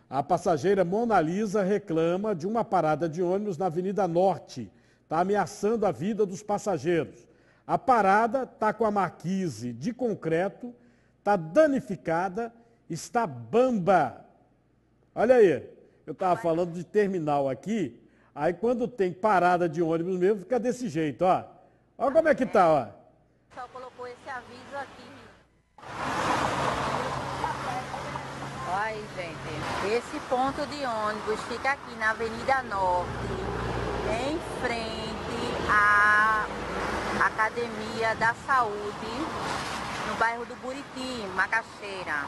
A passageira Mona Lisa reclama de uma parada de ônibus na Avenida Norte. Está ameaçando a vida dos passageiros. A parada está com a marquise de concreto, está danificada, está bamba. Olha aí, eu estava falando de terminal aqui, aí quando tem parada de ônibus mesmo, fica desse jeito, ó. Olha como é que tá, ó. Só colocou esse aviso aqui. Olha aí, gente. Esse ponto de ônibus fica aqui na Avenida Norte, em frente à Academia da Saúde, no bairro do Buriti, Macaxeira.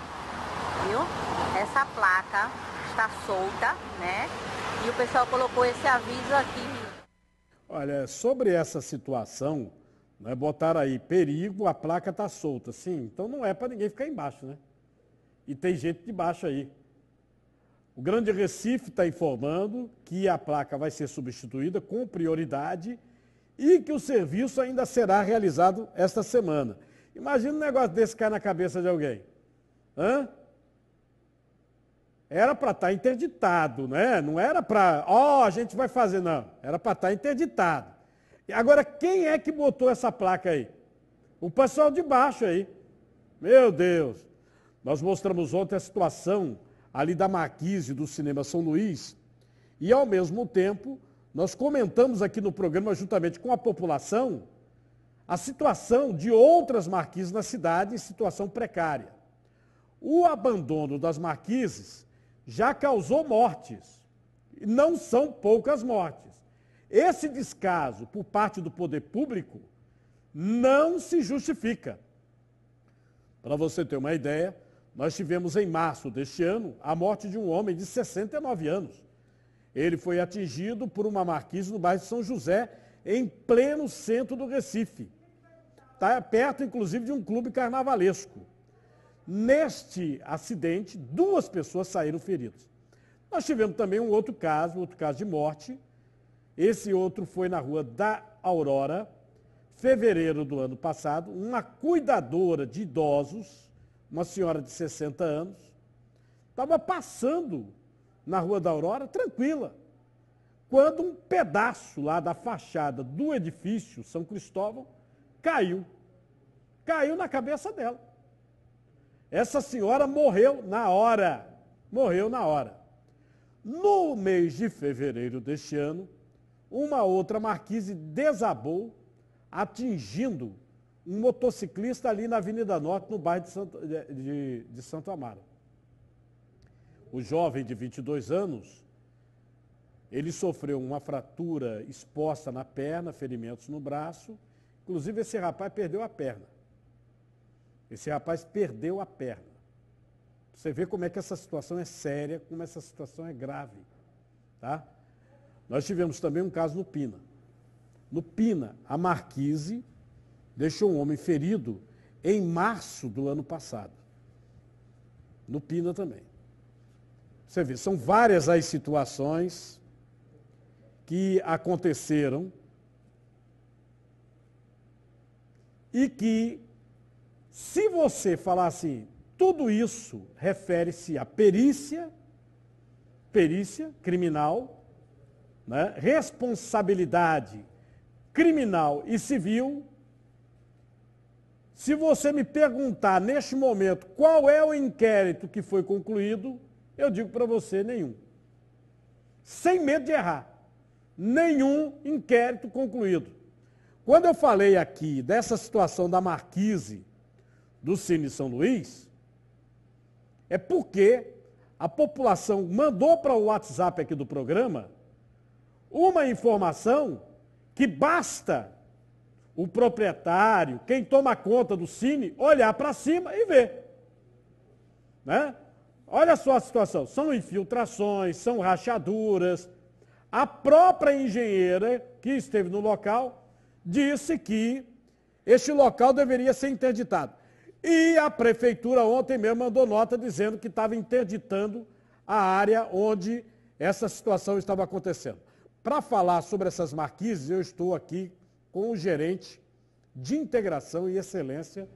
Viu? Essa placa está solta, né? E o pessoal colocou esse aviso aqui. Olha, sobre essa situação, né, botaram aí, perigo, a placa está solta. Sim, então não é para ninguém ficar embaixo, né? E tem gente debaixo aí. O Grande Recife está informando que a placa vai ser substituída com prioridade e que o serviço ainda será realizado esta semana. Imagina um negócio desse cair na cabeça de alguém. Hã? Era para estar interditado, né? Não era para, a gente vai fazer, não. Era para estar interditado. E agora, quem é que botou essa placa aí? O pessoal de baixo aí. Meu Deus. Nós mostramos ontem a situação ali da marquise do Cinema São Luís e, ao mesmo tempo, nós comentamos aqui no programa, juntamente com a população, a situação de outras marquises na cidade em situação precária. O abandono das marquises já causou mortes, e não são poucas mortes. Esse descaso por parte do poder público não se justifica. Para você ter uma ideia, nós tivemos em março deste ano a morte de um homem de 69 anos. Ele foi atingido por uma marquise no bairro de São José, em pleno centro do Recife. Está perto, inclusive, de um clube carnavalesco. Neste acidente, 2 pessoas saíram feridas. Nós tivemos também outro caso de morte. Esse outro foi na Rua da Aurora, fevereiro do ano passado. Uma cuidadora de idosos, uma senhora de 60 anos, estava passando na Rua da Aurora, tranquila, quando um pedaço lá da fachada do edifício São Cristóvão caiu. Caiu na cabeça dela. Essa senhora morreu na hora. Morreu na hora. No mês de fevereiro deste ano, uma outra marquise desabou, atingindo um motociclista ali na Avenida Norte, no bairro de Santo Amaro. O jovem de 22 anos, ele sofreu uma fratura exposta na perna, ferimentos no braço. Inclusive, esse rapaz perdeu a perna. Esse rapaz perdeu a perna. Você vê como é que essa situação é séria, como essa situação é grave. Tá? Nós tivemos também um caso no Pina. No Pina, a marquise deixou um homem ferido em março do ano passado. No Pina também. Você vê, são várias as situações que aconteceram e que, se você falar assim, tudo isso refere-se à perícia criminal, né, responsabilidade criminal e civil. Se você me perguntar neste momento qual é o inquérito que foi concluído, eu digo para você, nenhum. Sem medo de errar. Nenhum inquérito concluído. Quando eu falei aqui dessa situação da marquise do Cine São Luís, é porque a população mandou para o WhatsApp aqui do programa uma informação que basta o proprietário, quem toma conta do cine, olhar para cima e ver. Né? Olha só a situação, são infiltrações, são rachaduras. A própria engenheira que esteve no local disse que este local deveria ser interditado. E a prefeitura ontem mesmo mandou nota dizendo que estava interditando a área onde essa situação estava acontecendo. Para falar sobre essas marquises, eu estou aqui com o gerente de integração e excelência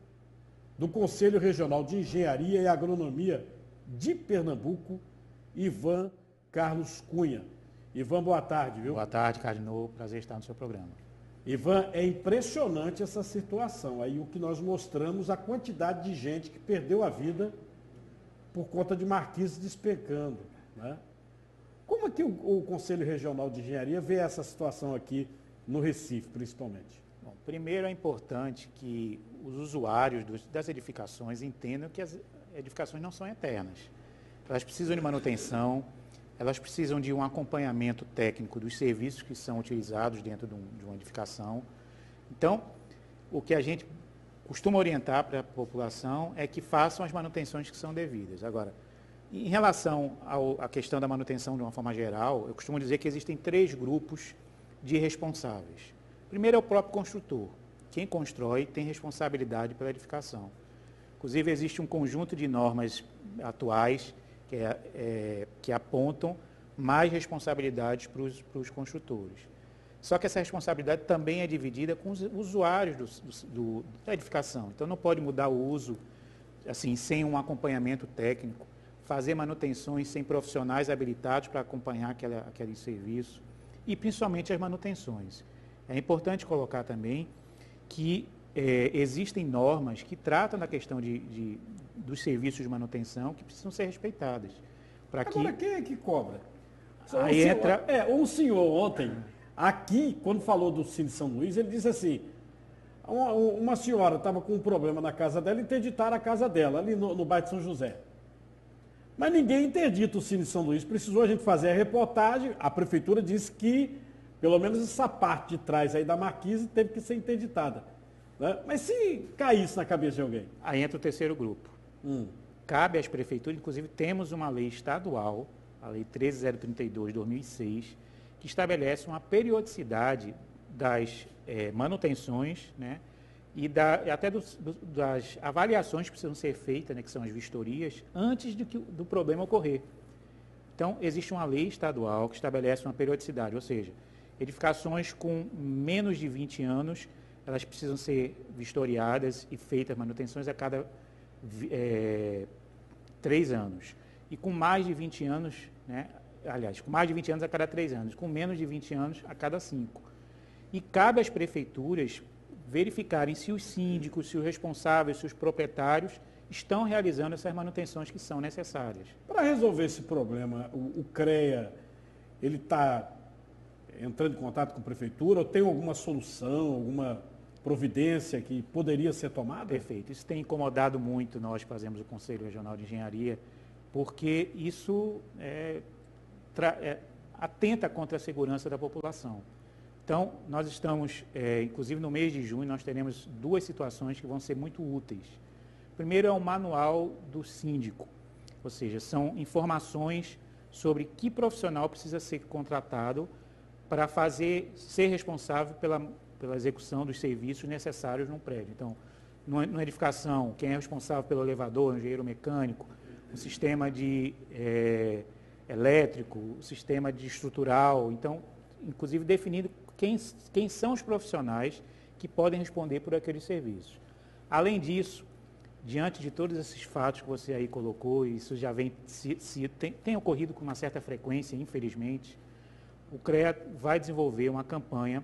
do Conselho Regional de Engenharia e Agronomia de Pernambuco, Ivan Carlos Cunha. Ivan, boa tarde, viu? Boa tarde, Cardinô. Prazer estar no seu programa. Ivan, é impressionante essa situação. Aí o que nós mostramos, a quantidade de gente que perdeu a vida por conta de marquises despencando, né? Como é que o Conselho Regional de Engenharia vê essa situação aqui no Recife, principalmente? Bom, primeiro é importante que os usuários das edificações entendam que as edificações não são eternas. Elas precisam de manutenção, elas precisam de um acompanhamento técnico dos serviços que são utilizados dentro de uma edificação. Então, o que a gente costuma orientar para a população é que façam as manutenções que são devidas. Agora, em relação à questão da manutenção de uma forma geral, eu costumo dizer que existem 3 grupos de responsáveis. Primeiro é o próprio construtor. Quem constrói tem responsabilidade pela edificação. Inclusive, existe um conjunto de normas atuais que apontam mais responsabilidades para os construtores. Só que essa responsabilidade também é dividida com os usuários da edificação. Então, não pode mudar o uso assim, sem um acompanhamento técnico, fazer manutenções sem profissionais habilitados para acompanhar aquele serviço e, principalmente, as manutenções. É importante colocar também que existem normas que tratam da questão dos serviços de manutenção que precisam ser respeitadas. Agora, quem é que cobra? Aí entra... O senhor ontem, aqui, quando falou do Cine São Luís, ele disse assim, uma senhora estava com um problema na casa dela, interditaram a casa dela, ali no bairro de São José. Mas ninguém interdita o Cine São Luís, precisou a gente fazer a reportagem, a prefeitura disse que, pelo menos essa parte de trás aí da marquise teve que ser interditada, né? Mas se caísse na cabeça de alguém? Aí entra o terceiro grupo. Cabe às prefeituras, inclusive temos uma lei estadual, a Lei 13.032 de 2006, que estabelece uma periodicidade das manutenções, né, e até das avaliações que precisam ser feitas, né, que são as vistorias, antes do problema ocorrer. Então, existe uma lei estadual que estabelece uma periodicidade, ou seja, edificações com menos de 20 anos, elas precisam ser vistoriadas e feitas manutenções a cada 3 anos. E com mais de 20 anos, né, aliás, com mais de 20 anos a cada 3 anos, com menos de 20 anos a cada 5. E cabe às prefeituras verificarem se os síndicos, se os responsáveis, se os proprietários estão realizando essas manutenções que são necessárias. Para resolver esse problema, o CREA, ele está entrando em contato com a prefeitura ou tem alguma solução, alguma providência que poderia ser tomada? Perfeito. Isso tem incomodado muito nós que fazemos o Conselho Regional de Engenharia, porque isso atenta contra a segurança da população. Então, nós estamos, inclusive no mês de junho, nós teremos 2 situações que vão ser muito úteis. Primeiro é o manual do síndico, ou seja, são informações sobre que profissional precisa ser contratado para ser responsável pela execução dos serviços necessários num prédio. Então, numa edificação, quem é responsável pelo elevador, o engenheiro mecânico, o sistema de elétrico, o sistema de estrutural, então, inclusive definindo quem são os profissionais que podem responder por aqueles serviços. Além disso, diante de todos esses fatos que você aí colocou, e isso já tem ocorrido com uma certa frequência, infelizmente, o CREA vai desenvolver uma campanha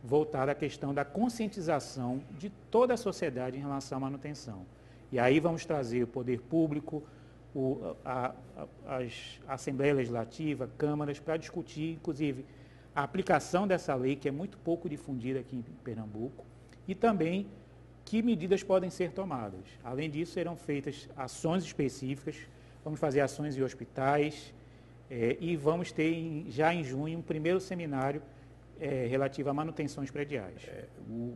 voltada à questão da conscientização de toda a sociedade em relação à manutenção. E aí vamos trazer o poder público, a Assembleia Legislativa, câmaras, para discutir, inclusive, a aplicação dessa lei, que é muito pouco difundida aqui em Pernambuco, e também que medidas podem ser tomadas. Além disso, serão feitas ações específicas, vamos fazer ações em hospitais, e vamos ter já em junho um primeiro seminário relativo a manutenções prediais.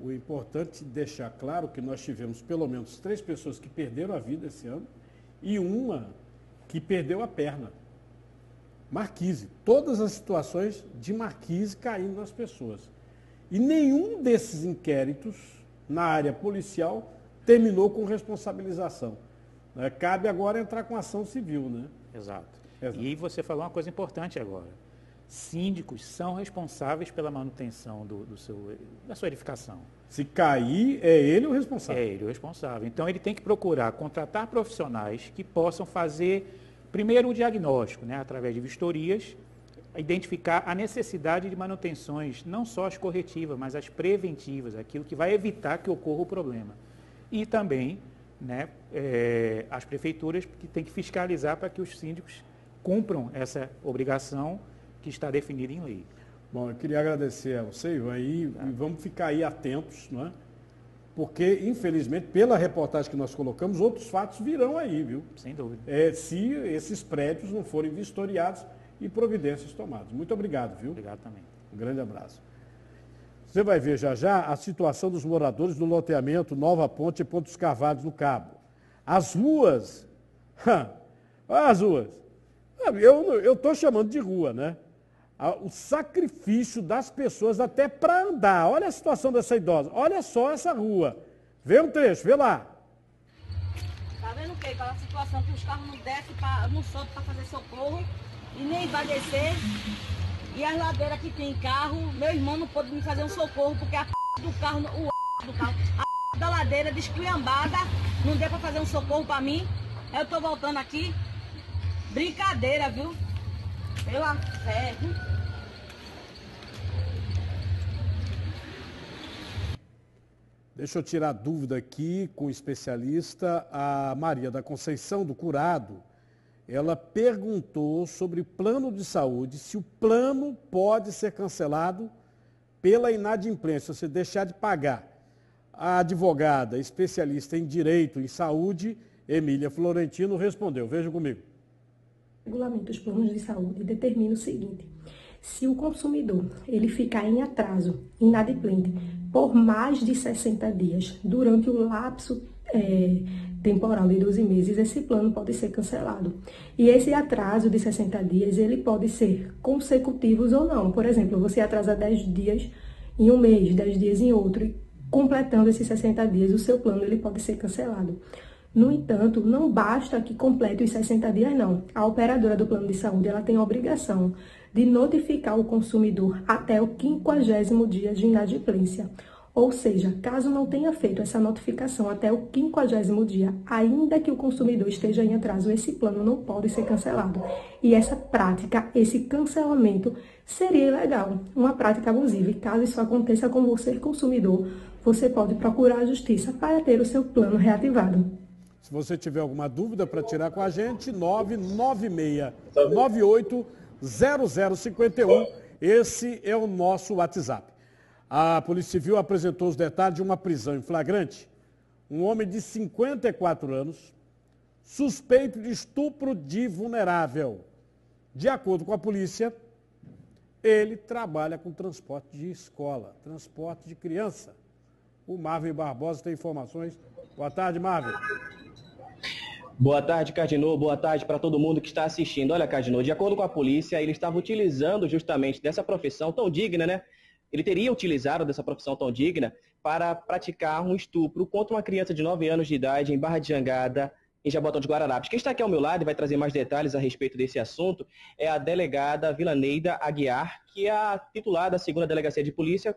O importante é deixar claro que nós tivemos pelo menos 3 pessoas que perderam a vida esse ano e uma que perdeu a perna. Marquise, todas as situações de marquise caindo nas pessoas. E nenhum desses inquéritos na área policial terminou com responsabilização. Né? Cabe agora entrar com ação civil, né? Exato. E você falou uma coisa importante agora. Síndicos são responsáveis pela manutenção da sua edificação. Se cair, é ele o responsável. É ele o responsável. Então, ele tem que procurar contratar profissionais que possam fazer Primeiro, o diagnóstico, né, através de vistorias, identificar a necessidade de manutenções, não só as corretivas, mas as preventivas, aquilo que vai evitar que ocorra o problema. E também, né, as prefeituras que têm que fiscalizar para que os síndicos cumpram essa obrigação que está definida em lei. Bom, eu queria agradecer a você, Ivan, e vamos ficar aí atentos, não é? Porque, infelizmente, pela reportagem que nós colocamos, outros fatos virão aí, viu? Sem dúvida. Se esses prédios não forem vistoriados e providências tomadas. Muito obrigado, viu? Obrigado também. Um grande abraço. Você vai ver já já a situação dos moradores do loteamento Nova Ponte e Pontos Cavados no Cabo. As ruas, as ruas, eu estou chamando de rua, né? O sacrifício das pessoas até para andar. Olha a situação dessa idosa. Olha só essa rua. Vê um trecho, vê lá. Tá vendo o quê? Aquela situação que os carros não descem, não sobem para fazer socorro e nem vai descer. E as ladeiras que tem carro, meu irmão não pôde me fazer um socorro porque a do carro, a da ladeira desculhambada, não deu para fazer um socorro para mim. Eu tô voltando aqui. Brincadeira, viu? Pela fé. Deixa eu tirar a dúvida aqui com o especialista, a Maria da Conceição do Curado. Ela perguntou sobre o plano de saúde, se o plano pode ser cancelado pela inadimplência, se você deixar de pagar. A advogada especialista em direito em saúde, Emília Florentino, respondeu. Veja comigo. O regulamento dos planos de saúde determina o seguinte: se o consumidor ele ficar em atraso, inadimplente, por mais de 60 dias, durante o lapso temporal de 12 meses, esse plano pode ser cancelado. E esse atraso de 60 dias, ele pode ser consecutivos ou não. Por exemplo, você atrasa 10 dias em um mês, 10 dias em outro, e completando esses 60 dias, o seu plano ele pode ser cancelado. No entanto, não basta que complete os 60 dias, não. A operadora do plano de saúde ela tem a obrigação de notificar o consumidor até o 50º dia de inadimplência. Ou seja, caso não tenha feito essa notificação até o 50º dia, ainda que o consumidor esteja em atraso, esse plano não pode ser cancelado. E essa prática, esse cancelamento, seria ilegal, uma prática abusiva. E caso isso aconteça com você, consumidor, você pode procurar a justiça para ter o seu plano reativado. Se você tiver alguma dúvida para tirar com a gente, 996980051, esse é o nosso WhatsApp. A Polícia Civil apresentou os detalhes de uma prisão em flagrante. Um homem de 54 anos, suspeito de estupro de vulnerável. De acordo com a polícia, ele trabalha com transporte de escola, transporte de criança. O Marvin Barbosa tem informações. Boa tarde, Marvin. Boa tarde, Cardinô. Boa tarde para todo mundo que está assistindo. Olha, Cardinô, de acordo com a polícia, ele estava utilizando justamente dessa profissão tão digna, né? Ele teria utilizado dessa profissão tão digna para praticar um estupro contra uma criança de 9 anos de idade em Barra de Jangada, em Jabotão de Guararapes. Quem está aqui ao meu lado e vai trazer mais detalhes a respeito desse assunto é a delegada Vilaneida Aguiar, que é a titular da 2ª Delegacia de Polícia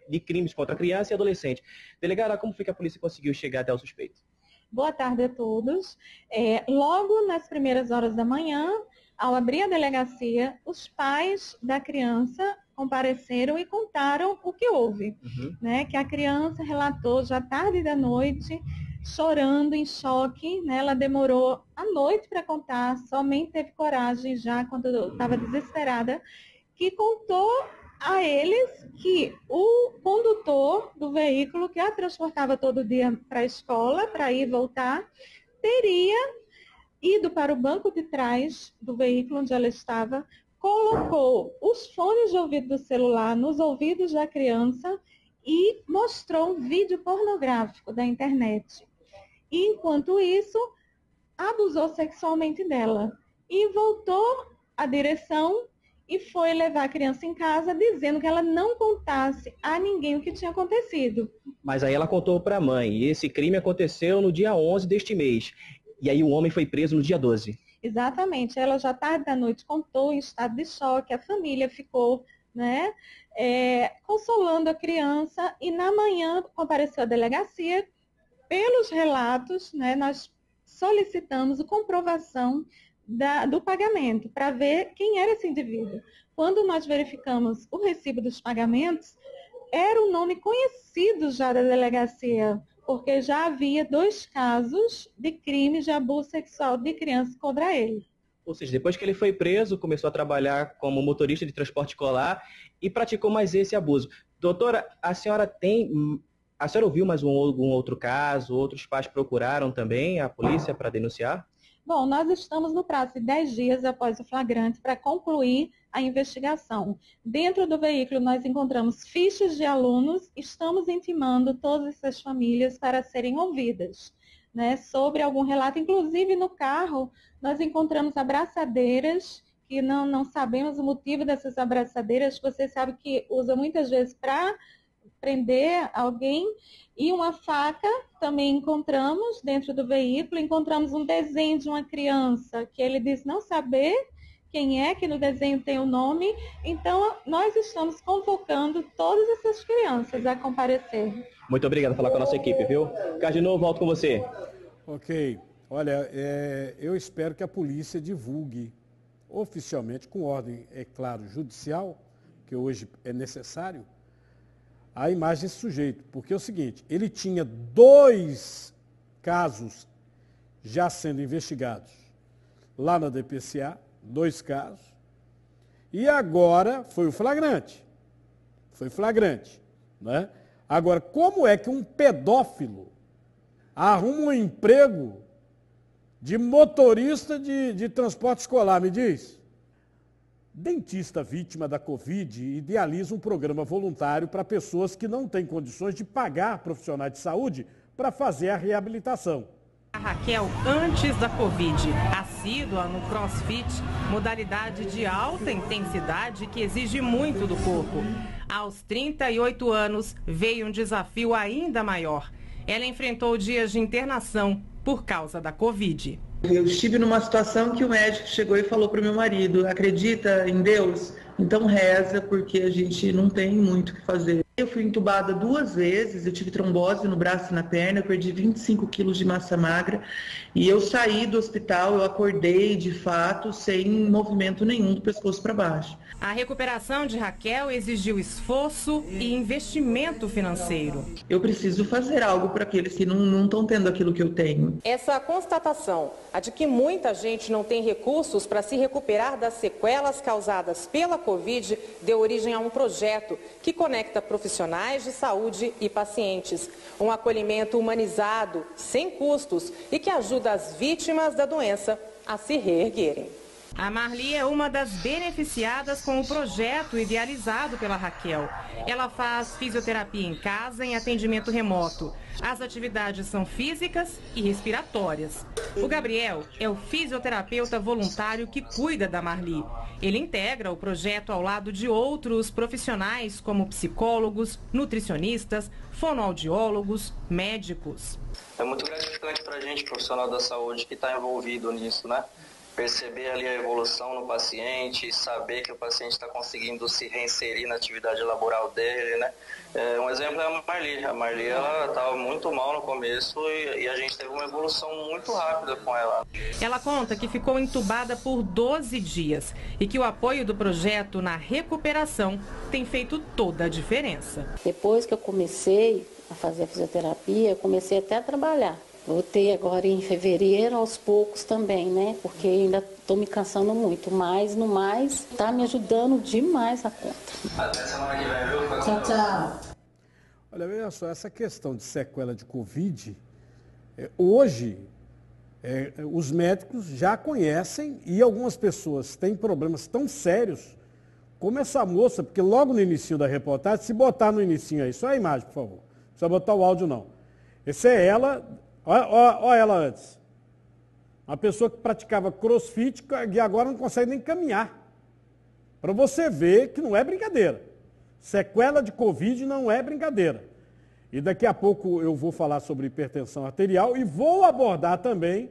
de Crimes contra Criança e Adolescente. Delegada, como foi que a polícia conseguiu chegar até o suspeito? Boa tarde a todos. Logo nas primeiras horas da manhã, ao abrir a delegacia, os pais da criança compareceram e contaram o que houve. Né? Que a criança relatou já tarde da noite, chorando, em choque. Né? Ela demorou a noite para contar, somente teve coragem já quando estava desesperada, que contou a eles que o condutor do veículo que a transportava todo dia para a escola, para ir e voltar, teria ido para o banco de trás do veículo onde ela estava, colocou os fones de ouvido do celular nos ouvidos da criança e mostrou um vídeo pornográfico da internet. E, enquanto isso, abusou sexualmente dela. E voltou à direção e foi levar a criança em casa dizendo que ela não contasse a ninguém o que tinha acontecido. Mas aí ela contou para a mãe, e esse crime aconteceu no dia 11 deste mês. E aí o homem foi preso no dia 12. Exatamente. Ela já tarde da noite contou em estado de choque, a família ficou, né, consolando a criança, e na manhã compareceu à delegacia. Pelos relatos, né, nós solicitamos a comprovação do pagamento, para ver quem era esse indivíduo. Quando nós verificamos o recibo dos pagamentos, era um nome conhecido já da delegacia, porque já havia 2 casos de crime de abuso sexual de criança contra ele. Ou seja, depois que ele foi preso, começou a trabalhar como motorista de transporte escolar e praticou mais esse abuso. Doutora, a senhora ouviu mais algum outro caso? Outros pais procuraram também a polícia para denunciar? Bom, nós estamos no prazo de 10 dias após o flagrante para concluir a investigação. Dentro do veículo nós encontramos fichas de alunos, estamos intimando todas essas famílias para serem ouvidas, né, sobre algum relato. Inclusive no carro nós encontramos abraçadeiras, que não sabemos o motivo dessas abraçadeiras, você sabe que usa muitas vezes para prender alguém, e uma faca também encontramos dentro do veículo. Encontramos um desenho de uma criança que ele diz não saber quem é, que no desenho tem o nome. Então, nós estamos convocando todas essas crianças a comparecer. Muito obrigado por falar com a nossa equipe, viu? Cardinô, volto com você. Ok. Olha, eu espero que a polícia divulgue oficialmente, com ordem, é claro, judicial, que hoje é necessário, a imagem desse sujeito. Porque é o seguinte, ele tinha 2 casos já sendo investigados lá na DPCA, 2 casos, e agora foi o flagrante. Foi flagrante, né? Agora, como é que um pedófilo arruma um emprego de motorista de transporte escolar, me diz? Dentista vítima da Covid idealiza um programa voluntário para pessoas que não têm condições de pagar profissionais de saúde para fazer a reabilitação. A Raquel, antes da Covid, assídua no CrossFit, modalidade de alta intensidade que exige muito do corpo. Aos 38 anos, veio um desafio ainda maior. Ela enfrentou dias de internação por causa da Covid. Eu estive numa situação que o médico chegou e falou para o meu marido: acredita em Deus? Então reza, porque a gente não tem muito o que fazer. Eu fui entubada 2 vezes, eu tive trombose no braço e na perna, eu perdi 25 quilos de massa magra e eu saí do hospital, eu acordei de fato sem movimento nenhum do pescoço para baixo. A recuperação de Raquel exigiu esforço e investimento financeiro. Eu preciso fazer algo para aqueles que não estão tendo aquilo que eu tenho. Essa constatação, a de que muita gente não tem recursos para se recuperar das sequelas causadas pela Covid, deu origem a um projeto que conecta profissionais de saúde e pacientes. Um acolhimento humanizado, sem custos e que ajuda as vítimas da doença a se reerguerem. A Marli é uma das beneficiadas com o projeto idealizado pela Raquel. Ela faz fisioterapia em casa em atendimento remoto. As atividades são físicas e respiratórias. O Gabriel é o fisioterapeuta voluntário que cuida da Marli. Ele integra o projeto ao lado de outros profissionais como psicólogos, nutricionistas, fonoaudiólogos, médicos. É muito gratificante para a gente, profissional da saúde, que está envolvido nisso, né? Perceber ali a evolução no paciente, saber que o paciente está conseguindo se reinserir na atividade laboral dele, né? Um exemplo é a Marli. A Marli, ela estava muito mal no começo e a gente teve uma evolução muito rápida com ela. Ela conta que ficou entubada por 12 dias e que o apoio do projeto na recuperação tem feito toda a diferença. Depois que eu comecei a fazer a fisioterapia, eu comecei até a trabalhar. Voltei agora em fevereiro, aos poucos também, né? Porque ainda estou me cansando muito, mas no mais está me ajudando demais a conta. Até semana que vem, viu? Tchau, tchau. Olha, veja só, essa questão de sequela de Covid, hoje os médicos já conhecem e algumas pessoas têm problemas tão sérios como essa moça, porque logo no início da reportagem, se botar no início aí, só a imagem, por favor, não precisa botar o áudio não. Essa é ela. Olha ela antes. Uma pessoa que praticava crossfit e agora não consegue nem caminhar. Para você ver que não é brincadeira. Sequela de Covid não é brincadeira. E daqui a pouco eu vou falar sobre hipertensão arterial e vou abordar também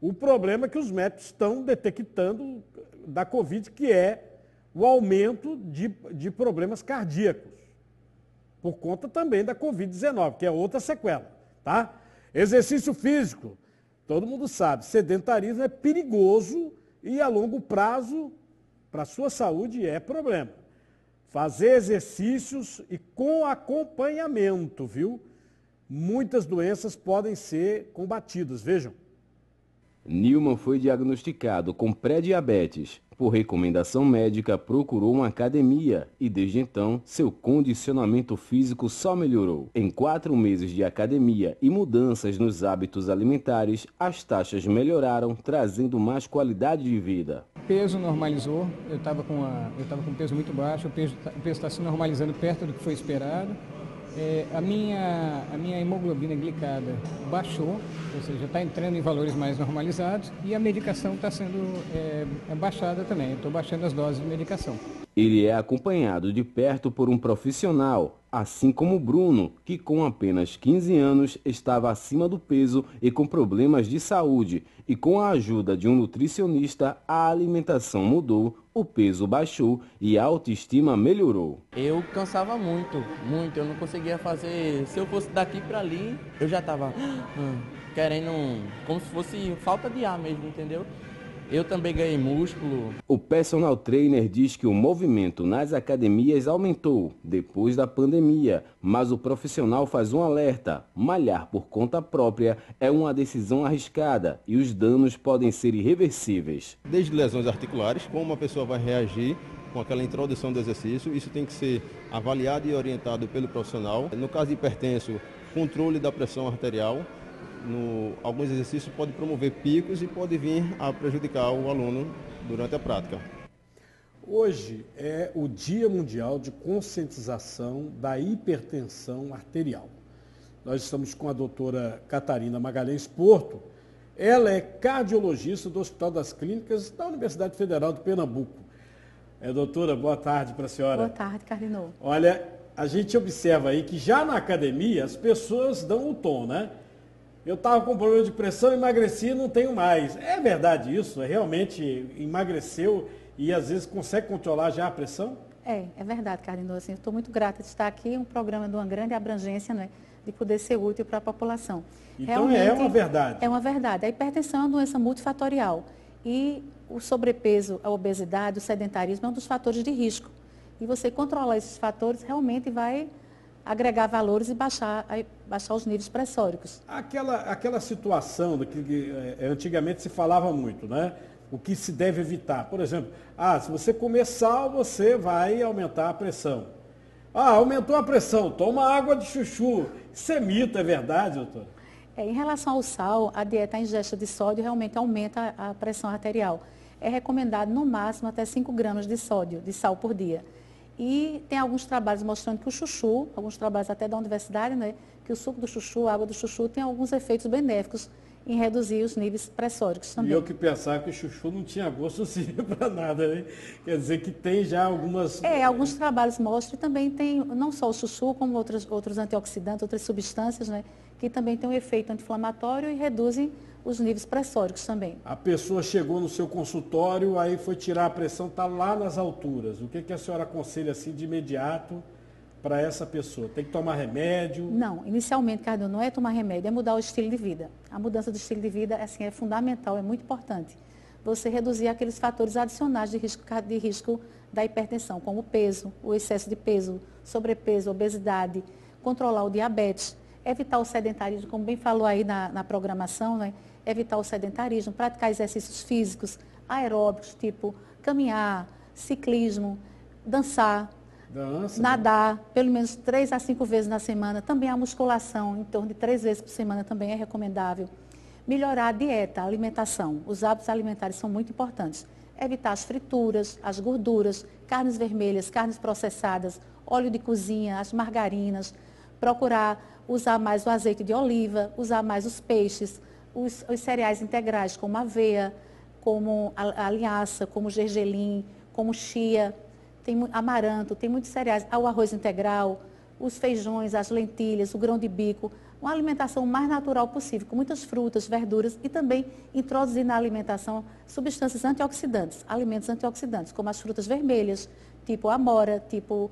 o problema que os médicos estão detectando da Covid, que é o aumento de problemas cardíacos. Por conta também da Covid-19, que é outra sequela, tá? Exercício físico, todo mundo sabe, sedentarismo é perigoso e a longo prazo, para a sua saúde, é problema. Fazer exercícios e com acompanhamento, viu? Muitas doenças podem ser combatidas, vejam. Nilman foi diagnosticado com pré-diabetes. Por recomendação médica, procurou uma academia e, desde então, seu condicionamento físico só melhorou. Em 4 meses de academia e mudanças nos hábitos alimentares, as taxas melhoraram, trazendo mais qualidade de vida. O peso normalizou, eu estava com um peso muito baixo, o peso está se normalizando perto do que foi esperado. A minha hemoglobina glicada baixou, ou seja, está entrando em valores mais normalizados, e a medicação está sendo baixada também. Eu estou baixando as doses de medicação. Ele é acompanhado de perto por um profissional, assim como Bruno, que com apenas 15 anos estava acima do peso e com problemas de saúde. E com a ajuda de um nutricionista, a alimentação mudou, o peso baixou e a autoestima melhorou. Eu cansava muito, eu não conseguia fazer. Se eu fosse daqui para ali, eu já estava querendo, como se fosse falta de ar mesmo, entendeu? Eu também ganhei músculo. O personal trainer diz que o movimento nas academias aumentou depois da pandemia, mas o profissional faz um alerta: malhar por conta própria é uma decisão arriscada e os danos podem ser irreversíveis. Desde lesões articulares, como a pessoa vai reagir com aquela introdução do exercício, isso tem que ser avaliado e orientado pelo profissional. No caso de hipertenso, controle da pressão arterial. Alguns exercícios podem promover picos e pode vir a prejudicar o aluno durante a prática. Hoje é o Dia Mundial de Conscientização da Hipertensão Arterial. Nós estamos com a doutora Catarina Magalhães Porto. Ela é cardiologista do Hospital das Clínicas da Universidade Federal de Pernambuco. Doutora, boa tarde para a senhora. Boa tarde, Cardinô. Olha, a gente observa aí que já na academia as pessoas dão o tom, né? Eu estava com problema de pressão, emagreci e não tenho mais. É verdade isso? Realmente emagreceu e às vezes consegue controlar já a pressão? É verdade, Cardinô. Assim, estou muito grata de estar aqui, um programa de uma grande abrangência, né, de poder ser útil para a população. Então realmente, é uma verdade? É uma verdade. A hipertensão é uma doença multifatorial e o sobrepeso, a obesidade, o sedentarismo é um dos fatores de risco. E você controlar esses fatores realmente vai agregar valores e baixar os níveis pressóricos. Aquela situação que antigamente se falava muito, né? O que se deve evitar. Por exemplo, se você comer sal, você vai aumentar a pressão. Aumentou a pressão, toma água de chuchu. Isso é mito, é verdade, doutor? Em relação ao sal, a dieta, a ingesta de sódio realmente aumenta a pressão arterial. É recomendado no máximo até 5 gramas de sal por dia. E tem alguns trabalhos mostrando que o chuchu, alguns trabalhos até da universidade, né, que o suco do chuchu, a água do chuchu, tem alguns efeitos benéficos em reduzir os níveis pressóricos também. E eu que pensava que o chuchu não tinha gosto para nada, né? Quer dizer que tem já algumas... Alguns trabalhos mostram, e também tem não só o chuchu, como outros antioxidantes, outras substâncias, né, que também têm um efeito anti-inflamatório e reduzem os níveis pressóricos também. A pessoa chegou no seu consultório, aí foi tirar a pressão, está lá nas alturas. O que a senhora aconselha assim de imediato para essa pessoa? Tem que tomar remédio? Não, inicialmente, Cardinô, não é tomar remédio, é mudar o estilo de vida. A mudança do estilo de vida assim, é fundamental, é muito importante. Você reduzir aqueles fatores adicionais de risco da hipertensão, como o peso, o excesso de peso, sobrepeso, obesidade, controlar o diabetes, evitar o sedentarismo, como bem falou aí na programação, né? Evitar o sedentarismo, praticar exercícios físicos, aeróbicos, tipo caminhar, ciclismo, dançar, nadar, pelo menos 3 a 5 vezes na semana. Também a musculação, em torno de 3 vezes por semana, também é recomendável. Melhorar a dieta, a alimentação. Os hábitos alimentares são muito importantes. Evitar as frituras, as gorduras, carnes vermelhas, carnes processadas, óleo de cozinha, as margarinas. Procurar usar mais o azeite de oliva, usar mais os peixes, os cereais integrais, como a aveia, como a linhaça, como o gergelim, como chia, tem amaranto, tem muitos cereais, o arroz integral, os feijões, as lentilhas, o grão de bico, uma alimentação mais natural possível, com muitas frutas, verduras e também introduzir na alimentação substâncias antioxidantes, alimentos antioxidantes, como as frutas vermelhas, tipo amora, tipo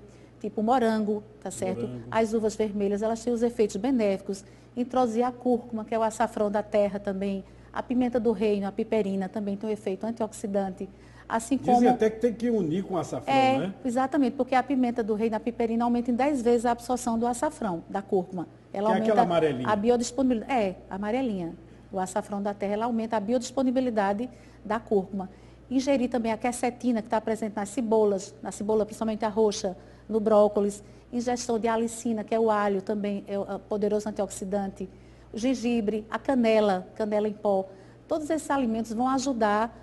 morango, tá certo? Morango. As uvas vermelhas, elas têm os efeitos benéficos. Introduzir a cúrcuma, que é o açafrão da terra também, A pimenta do reino, a piperina, também tem um efeito antioxidante. Assim como... Dizem até que tem que unir com o açafrão, né? Exatamente, porque a pimenta do reino, a piperina, aumenta em 10 vezes a absorção do açafrão, da cúrcuma. Ela aumenta aquela amarelinha. A biodisponibilidade. A amarelinha. O açafrão da terra, ela aumenta a biodisponibilidade da cúrcuma. Ingerir também a quercetina, que está presente na cebola, principalmente a roxa, no brócolis. Ingestão de alicina, que é o alho, também é um poderoso antioxidante. O gengibre, a canela em pó. Todos esses alimentos vão ajudar.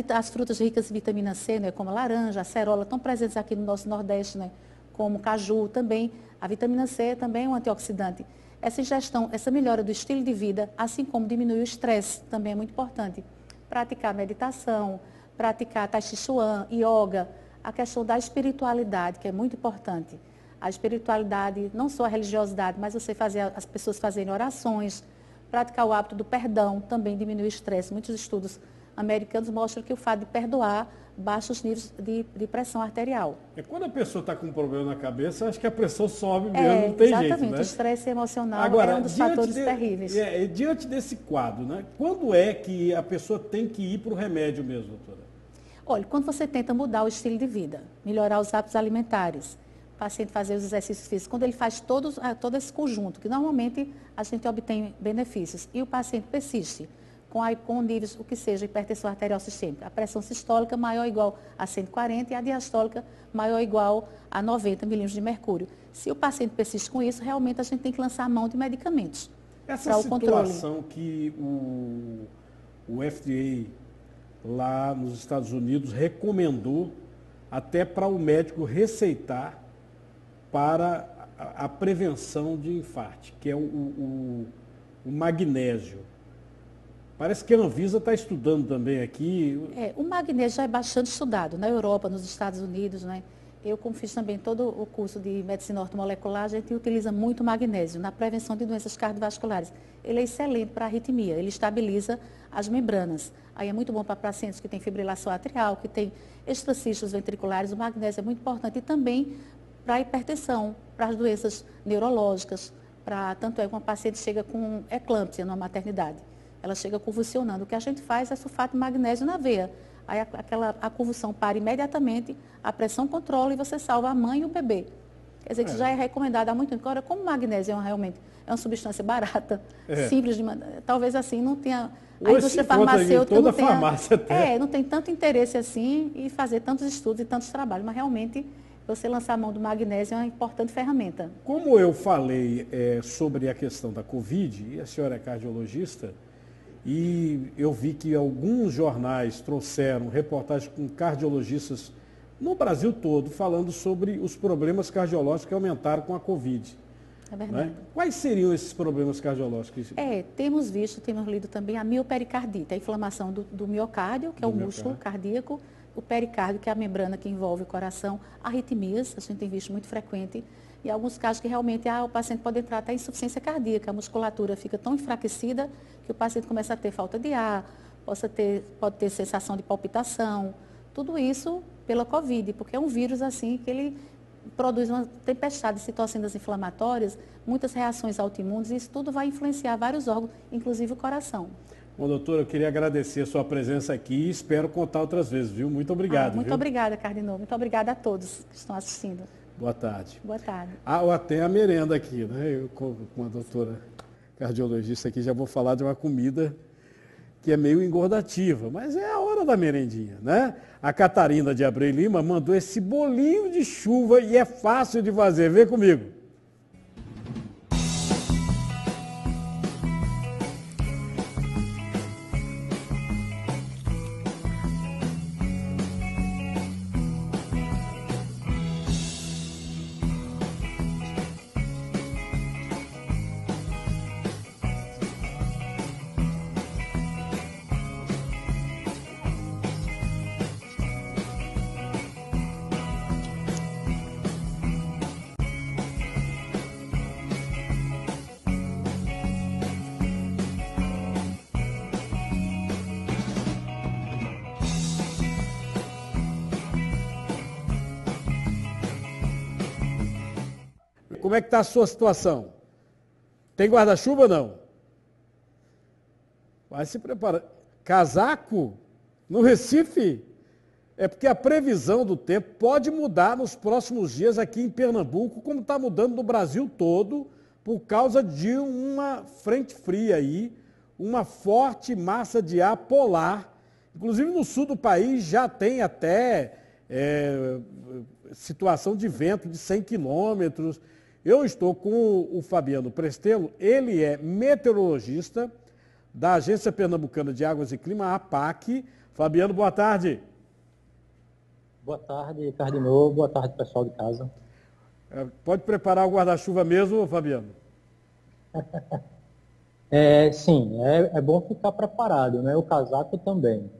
As frutas ricas em vitamina C, né, como a laranja, a acerola, estão presentes aqui no nosso Nordeste, né, como o caju também. A vitamina C também é um antioxidante. Essa ingestão, essa melhora do estilo de vida, assim como diminuir o estresse, também é muito importante. Praticar meditação, praticar tai chi chuan, yoga, a questão da espiritualidade, que é muito importante. A espiritualidade, não só a religiosidade, mas você fazer as pessoas fazerem orações, praticar o hábito do perdão, também diminui o estresse. Muitos estudos americanos mostram que o fato de perdoar baixa os níveis de pressão arterial. Quando a pessoa está com um problema na cabeça, acho que a pressão sobe mesmo, não tem jeito, né? Exatamente, o estresse emocional Agora, é um dos fatores terríveis. Diante desse quadro, né, quando é que a pessoa tem que ir para o remédio mesmo, doutora? Olha, quando você tenta mudar o estilo de vida, melhorar os hábitos alimentares, o paciente fazer os exercícios físicos, quando ele faz todo esse conjunto, que normalmente a gente obtém benefícios, e o paciente persiste com níveis, o que seja, hipertensão arterial sistêmica, a pressão sistólica maior ou igual a 140 e a diastólica maior ou igual a 90 milímetros de mercúrio. Se o paciente persiste com isso, realmente a gente tem que lançar a mão de medicamentos para o controle. Essa situação que o FDA lá nos Estados Unidos recomendou até para o médico receitar para a prevenção de infarto, que é o magnésio. Parece que a Anvisa está estudando também aqui. O magnésio já é bastante estudado na Europa, nos Estados Unidos, né? Eu, como fiz também todo o curso de medicina ortomolecular, a gente utiliza muito magnésio na prevenção de doenças cardiovasculares. Ele é excelente para a arritmia, ele estabiliza as membranas. Aí é muito bom para pacientes que têm fibrilação atrial, que têm extracistos ventriculares. O magnésio é muito importante e também para a hipertensão, para as doenças neurológicas. Tanto é que uma paciente chega com eclâmpsia na maternidade. Ela chega convulsionando. O que a gente faz é sulfato de magnésio na veia. Aí a convulsão para imediatamente, a pressão controla e você salva a mãe e o bebê. Quer dizer, que já é recomendado há muito tempo. Agora, como o magnésio realmente é uma substância barata, simples de mandar, talvez assim não tenha... A indústria farmacêutica não tem tanto interesse assim em fazer tantos estudos e tantos trabalhos, mas realmente você lançar a mão do magnésio é uma importante ferramenta. Como eu falei sobre a questão da Covid, e a senhora é cardiologista, e eu vi que alguns jornais trouxeram reportagens com cardiologistas no Brasil todo, falando sobre os problemas cardiológicos que aumentaram com a Covid. É verdade. Né? Quais seriam esses problemas cardiológicos? Temos lido também a miopericardiite, a inflamação do miocárdio, que é o músculo cardíaco, o pericárdio, que é a membrana que envolve o coração, arritmias, a gente tem visto muito frequente, e alguns casos que realmente o paciente pode entrar até em insuficiência cardíaca, a musculatura fica tão enfraquecida que o paciente começa a ter falta de ar, pode ter sensação de palpitação, tudo isso pela Covid, porque é um vírus assim que ele produz uma tempestade de citocinas inflamatórias, muitas reações autoimunes, e isso tudo vai influenciar vários órgãos, inclusive o coração. Bom, doutora, eu queria agradecer a sua presença aqui e espero contar outras vezes, viu? Muito obrigado. Muito obrigada, Cardinô. Muito obrigada a todos que estão assistindo. Boa tarde. Boa tarde. Até a merenda aqui, né? Eu, com a doutora cardiologista aqui, já vou falar de uma comida que é meio engordativa, mas é a hora da merendinha, né? A Catarina de Abreu Lima mandou esse bolinho de chuva e é fácil de fazer. Vem comigo. Como é que está a sua situação? Tem guarda-chuva ou não? Vai se preparar. Casaco? No Recife? É porque a previsão do tempo pode mudar nos próximos dias aqui em Pernambuco, como está mudando no Brasil todo, por causa de uma frente fria aí, uma forte massa de ar polar. Inclusive no sul do país já tem até situação de vento de 100 quilômetros. Eu estou com o Fabiano Prestelo, ele é meteorologista da Agência Pernambucana de Águas e Clima, APAC. Fabiano, boa tarde. Boa tarde, Cardinô. Boa tarde, pessoal de casa. Pode preparar o guarda-chuva mesmo, Fabiano? Sim, é bom ficar preparado, né? O casaco também.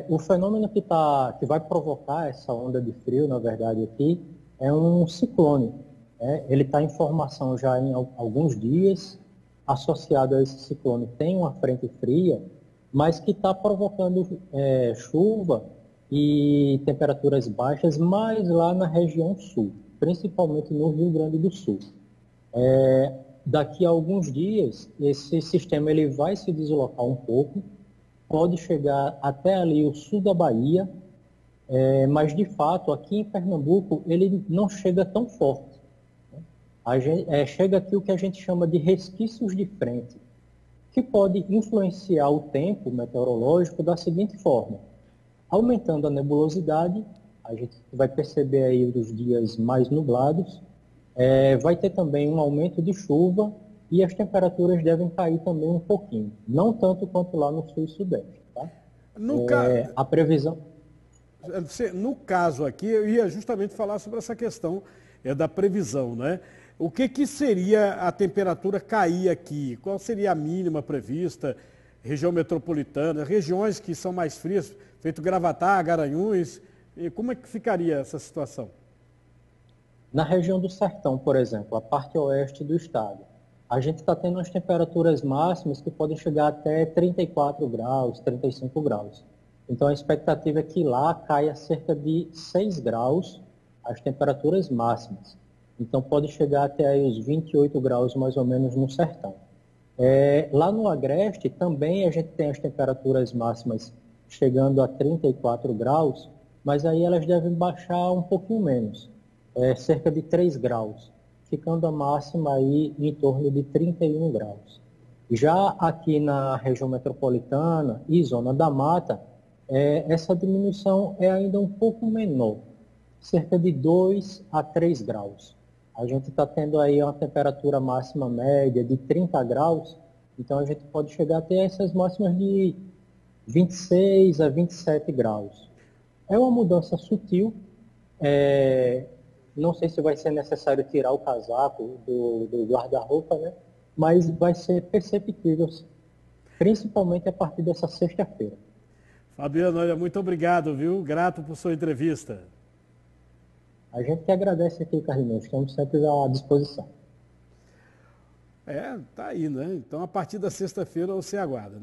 O fenômeno que vai provocar essa onda de frio, na verdade, aqui, é um ciclone. Ele está em formação já em alguns dias. Associado a esse ciclone tem uma frente fria, mas que está provocando chuva e temperaturas baixas mais lá na região sul, principalmente no Rio Grande do Sul. Daqui a alguns dias, esse sistema ele vai se deslocar um pouco, pode chegar até ali o sul da Bahia, mas de fato aqui em Pernambuco ele não chega tão forte. Chega aqui o que a gente chama de resquícios de frente, que pode influenciar o tempo meteorológico da seguinte forma: aumentando a nebulosidade, a gente vai perceber aí os dias mais nublados, vai ter também um aumento de chuva e as temperaturas devem cair também um pouquinho, não tanto quanto lá no sul e sudeste. Tá? A previsão... No caso aqui, eu ia justamente falar sobre essa questão da previsão, né? O que seria a temperatura cair aqui? Qual seria a mínima prevista? Região metropolitana, regiões que são mais frias, feito Gravatá, Garanhuns, e como é que ficaria essa situação? Na região do Sertão, por exemplo, a parte oeste do estado, a gente está tendo as temperaturas máximas que podem chegar até 34 graus, 35 graus. Então a expectativa é que lá caia cerca de 6 graus as temperaturas máximas. Então pode chegar até aí os 28 graus mais ou menos no sertão. Lá no agreste também a gente tem as temperaturas máximas chegando a 34 graus, mas aí elas devem baixar um pouquinho menos, cerca de 3 graus, ficando a máxima aí em torno de 31 graus. Já aqui na região metropolitana e zona da mata, essa diminuição é ainda um pouco menor, cerca de 2 a 3 graus. A gente está tendo aí uma temperatura máxima média de 30 graus, então a gente pode chegar até essas máximas de 26 a 27 graus. É uma mudança sutil, não sei se vai ser necessário tirar o casaco do guarda-roupa, né? Mas vai ser perceptível, principalmente a partir dessa sexta-feira. Fabiano, olha, muito obrigado, viu? Grato por sua entrevista. A gente que agradece aqui, Carlinhos, estamos sempre à disposição. Tá aí, né? Então, a partir da sexta-feira você aguarda, né?